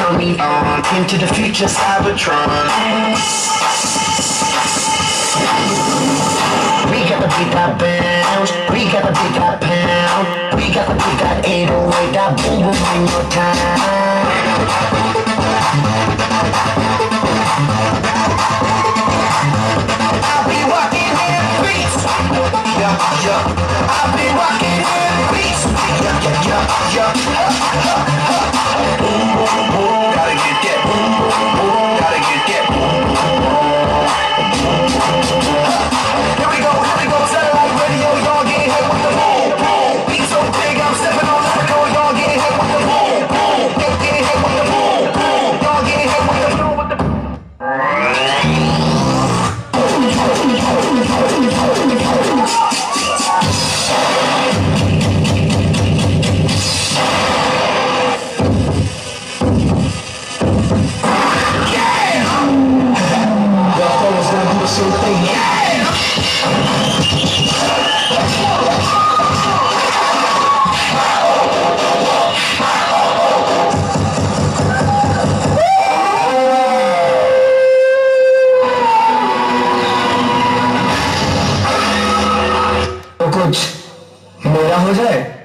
turn me on into the future Cybertron. We got the beat that bounce, we got the beat that pound, we got the beat that 808, that boom boom in your town. I'll be walking in beats, yeah, yeah. I'll be walking in beats, yeah, yeah, yeah, yeah. Boom boom boom, gotta get that boom boom boom, gotta get that boom boom boom. Here we go, satellite radio, y'all get hit with the boom boom. Beat so big, I'm stepping on the record, y'all get hit with the boom boom. Get hit with the boom boom, y'all get hit with the boom with the boom. कुछ मेरा हो जाए।